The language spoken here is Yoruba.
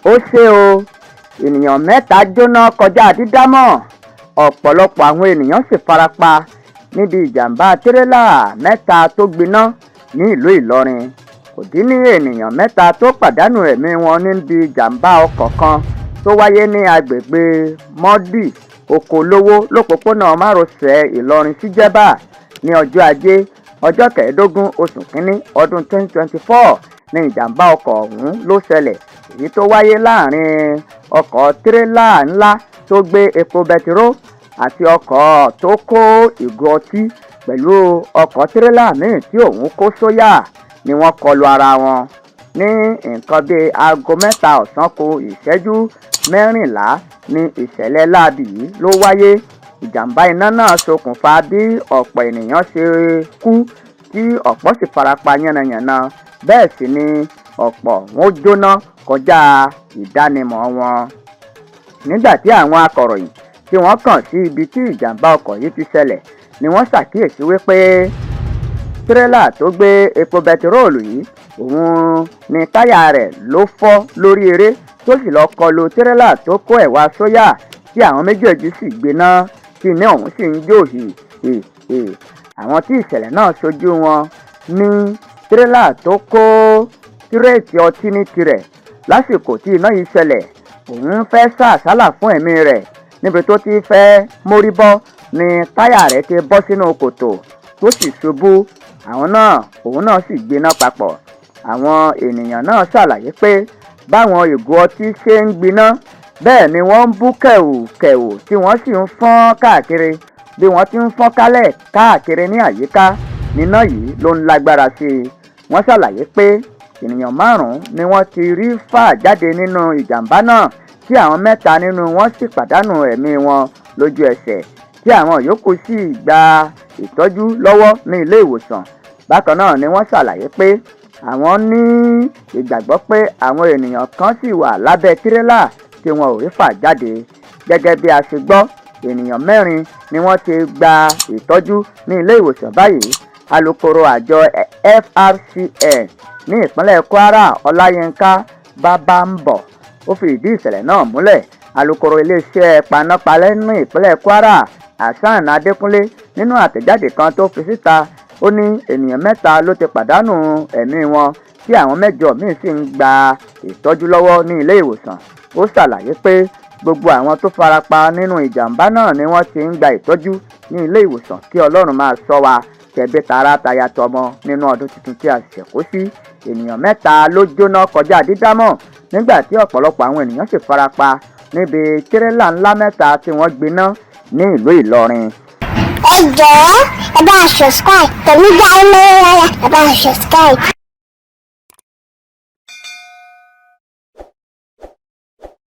ó ṣe o, ènìyàn mẹ́ta jóná kọjá dídámọ̀, ọ̀pọ̀lọpọ̀ àwọn ènìyàn sì farapa níbi ìjàmbá tírélà mẹ́ta tó gbiná ní ìlú Ìlọrin. Kò dín ní ènìyàn mẹ́ta tó pàdánù ẹ̀mí wọn níbi ìjàmbá ọkọ̀ kan tó wáyé ní agbègbè Mọ́dì Okolówó lópòpónà márosẹ̀ Ìlọrin sí Jẹ́bà ní ọjọ́ Ajé ọjọ́ 15 oṣù kínní ọdún 2024 ní ìjàmbá ọkọ̀ ọ̀hún ló ṣẹlẹ̀, èyí tó wáyé láàrin ọkọ̀ tírélà ńlá tó gbé epo bẹtiró àti ọkọ̀ tó kó ìgò ọtí pẹ̀lú ọkọ̀ tírélà míì tí òun kó sóyà ni wọ́n kọlu ara wọn. Ní nǹkan bíi aago 3 ọ̀sán kù ìṣẹ́jú 14 ní ìṣẹ̀lẹ̀ láabi yìí ló wáyé. Ìjàmbá iná náà ṣokùnfà bí ọ̀pọ̀ ènìyàn ṣe kú tí ọ̀pọ̀ sì farapa yánnayànna, bẹ́ẹ̀ sì ni ọ̀pọ̀ wọn jóná kọjá ìdánimọ̀ wọn. Nígbà tí àwọn akọ̀ròyìn tí wọ́n kàn sí ibi tí ìjàmbá ọkọ̀ yìí ti ṣẹlẹ̀ ni wọ́n ṣàkíyèsí wípé tírélà tó gbé epo bẹtiróòlù yìí òun ni táyà rẹ̀ ló fọ́ lórí eré tó sì lọ kọlu tírélà tó kó ẹ̀wà sóyà tí àwọn méjèèjì sì gbiná tí iná ọ̀hún sì ń jó hì. Àwọn tí ìṣẹ̀lẹ̀ náà ṣojú wọn ní tírélà tó kó kírèètì ọtí ní tirẹ̀. Lásìkò tí iná yìí ṣẹlẹ̀, òun fẹ́ sá àsálà fún ẹ̀mí rẹ̀, níbi tó ti fẹ́ mórí bọ́ ni táyà rẹ̀ ti bọ́ sínú kòtò tó sì ṣubú. Òun náà sì gbiná papọ̀. Àwọn ènìyàn náà ṣàlàyé pé báwọn ìgò ọtí ṣe ń gbiná bẹ́ẹ̀ ni wọ́n ń bú kẹ̀wù tí wọ́n sì ń fọ́n káàkiri. Bí wọ́n ti ń fọ́n kálẹ̀ káàkiri ní àyíká níná yìí ló ń lágbára sí i. Wọ́n ṣàlàyé pé ènìyàn 5 ni wọ́n ti rí fà jáde nínú ìjàmbá náà tí àwọn 3 nínú wọn sì pàdánù ẹ̀mí wọn lójú ẹsẹ̀, tí àwọn yòókù sì gba ìtọ́jú lọ́wọ́ ní ilé ìwòsàn. Bákan náà ni wọ́n ṣàlàyé pé àwọn ní ìgbàgbọ́ pé àwọn ènìyàn kan sì wà lábẹ́ tírélà tí wọn ò rí fà jáde. Gẹ́gẹ́ bí a ṣe gbọ́, ènìyàn 4 ni wọ́n ti gba ìtọ́jú ní ilé ìwòsàn báyìí. Alukoro àjọ FRCN ní ìpínlẹ̀ Kwara Ọláyínká Bábámbọ̀ ó fi ìdí ìṣẹ̀lẹ̀ náà múlẹ̀. Alukoro iléeṣẹ́ panápaná ní ìpínlẹ̀ Kwara Hasan Adékúnlé nínú àtẹ̀jáde kan tó fi síta ó ní ènìyàn 3 ló ti pàdánù ẹ̀mí wọn tí àwọn 8 míì sì ń gba ìtọ́jú lọ́wọ́ ní ilé ìwòsàn. Ó ṣàlàyé pé gbogbo àwọn tó farapa nínú ìjàmbá náà ni wọ́n ti ń gba ìtọ́jú ní ilé ìwòsàn kí Ọlọ́run máa ṣọ́ wa tẹ̀bí tará taya tọmọ nínú ọdún tuntun tí a ṣẹ̀ṣẹ̀ kó sí. Ènìyàn 3 ló jóná kọjá dídámọ̀ nígbà tí ọ̀pọ̀lọpọ̀ àwọn ènìyàn sì farapa níbi tírélà ńlá 3 tí wọ́n gbiná ní ìlú Ìlọrin. Ẹ jọ̀ọ́ ẹ bá subscribe, tẹ̀mí dá ilé rárá, ẹ bá subscribe.